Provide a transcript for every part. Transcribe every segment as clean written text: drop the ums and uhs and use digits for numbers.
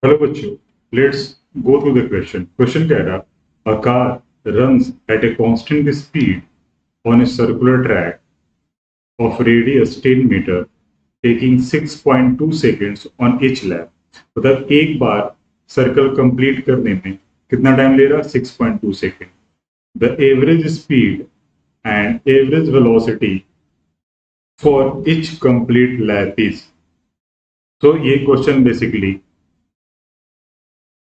Hello बच्चों, let's go through the question. Question कह रहा, a car runs at a constant speed on a circular track of radius 10 metre taking 6.2 seconds on each lap. मतलब एक बार circle complete करने में कितना time ले रहा? 6.2 second. The average speed and average velocity for each complete lap is. तो ये question basically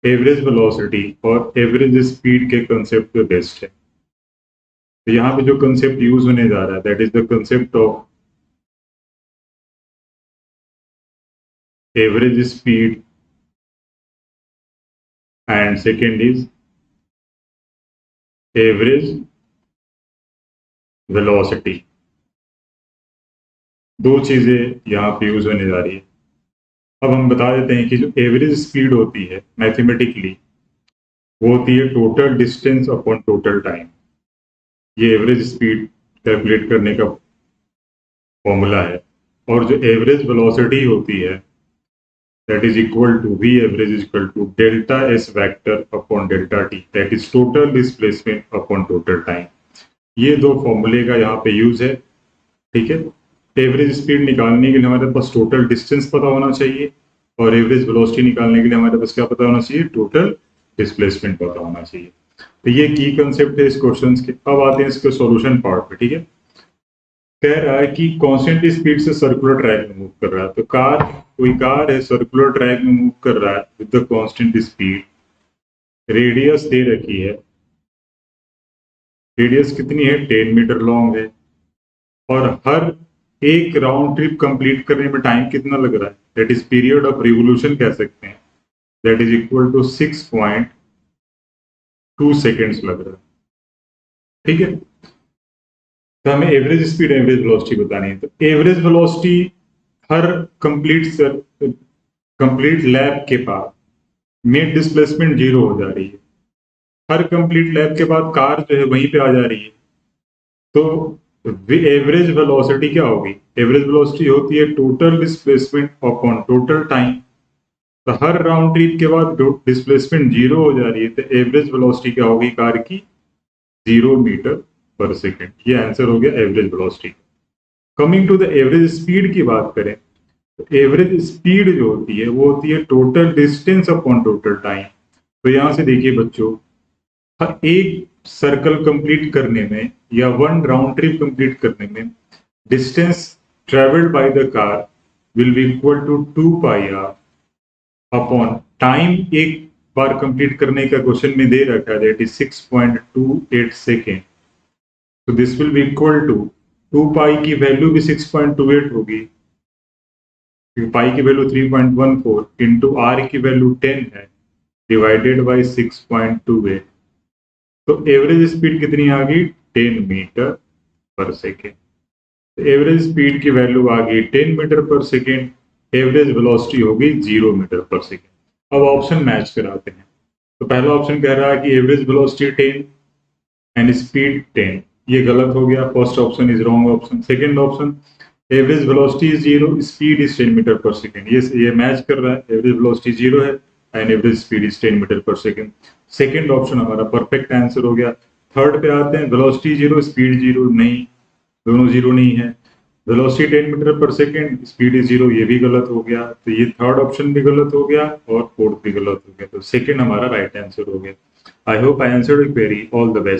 average velocity और एवरेज स्पीड के कंसेप्ट पे बेस्ड है। तो यहाँ पे जो कंसेप्ट यूज होने जा रहा है that is the concept of average speed and second is average velocity. दो चीजें यहाँ पे यूज होने जा रही है। अब हम बता देते हैं कि जो एवरेज स्पीड होती है मैथमेटिकली वो होती है total distance upon total time. ये एवरेज स्पीड कैलकुलेट करने का फॉर्मूला है। और जो एवरेज वेलोसिटी होती है that is equal to V average is equal to delta S vector upon delta T, that is total displacement upon total time। ये दो फॉर्मूले का यहाँ पे यूज है। ठीक है, एवरेज स्पीड निकालने के लिए हमारे पास टोटल डिस्टेंस पता होना चाहिए और एवरेज वेलोसिटी निकालने के लिए हमारे पास क्या पता होना चाहिए? टोटल डिस्प्लेसमेंट पता होना चाहिए। तो ये की कंसेप्ट है इस क्वेश्चन के। अब आते हैं इसके सॉल्यूशन पार्ट पे। ठीक है, कह रहा है कि कांस्टेंट स्पीड से सर्कुलर ट्रैक में मूव कर रहा है। तो कोई कार है सर्कुलर ट्रैक में मूव कर रहा है with the constant speed. Radius दे रखी है, रेडियस कितनी है? 10 मीटर लॉन्ग है। और हर एक राउंड ट्रिप कंप्लीट करने में टाइम कितना लग रहा है? That is period of revolution कह सकते हैं, that is equal to 6.2 seconds लग रहा है। ठीक है, तो हमें एवरेज स्पीड एवरेज वेलोसिटी बतानी है। तो एवरेज वेलोसिटी हर कंप्लीट लैप के बाद नेट डिस्प्लेसमेंट 0 हो जा रही है। हर कंप्लीट लैप के बाद कार जो है वहीं पे आ जा रही है। तो एवरेज वेलोसिटी क्या होगी? एवरेज वेलोसिटी होती है total displacement upon total time. तो हर राउंड ट्रिप के बाद डिस्प्लेसमेंट 0 हो जा रही है, तो एवरेज वेलोसिटी क्या होगी कार की? 0 मीटर पर सेकेंड। ये आंसर हो गया average velocity. Coming to the average speed की बात करें तो एवरेज स्पीड जो होती है वो होती है total distance upon total time. तो यहां से देखिए बच्चों, हर एक सर्कल कंप्लीट करने में या वन राउंड ट्रिप कंप्लीट करने में distance travelled by the car will be equal to 2 pi r upon time. एक बार कंप्लीट करने का क्वेश्चन में दे रखा है दैट इज 6.28 सेकेंड। तो this will be equal to 2 pi की वैल्यू भी 6.28 होगी, पाई की वैल्यू 3.14 इंटू आर की वैल्यू 10 है, डिवाइडेड बाई 6.28। तो एवरेज स्पीड कितनी आ गई? 10 metre per second. Average speed की वैल्यू आ गई 10 metre per second. Average velocity हो गई 0 मीटर पर सेकेंड। अब ऑप्शन मैच कराते हैं। तो पहला ऑप्शन कह रहा है कि एवरेज वेलोसिटी 10 एंड स्पीड 10। ये गलत हो गया, first option is wrong option. Second option, average velocity is 0, speed is 10 metre per second. ये मैच कर रहा है, एवरेज वेलोसिटी 0 है and average speed is 10 metre per second. Second option हमारा परफेक्ट आंसर हो गया। थर्ड पे आते हैं, वेलोसिटी 0 स्पीड 0, नहीं, दोनों 0 नहीं है। Velocity 10 metre per second, speed is 0, ये भी गलत हो गया। तो ये थर्ड ऑप्शन भी गलत हो गया और फोर्थ भी गलत हो गया। तो सेकेंड हमारा राइट आंसर हो गया। I hope I answered your query. All the best.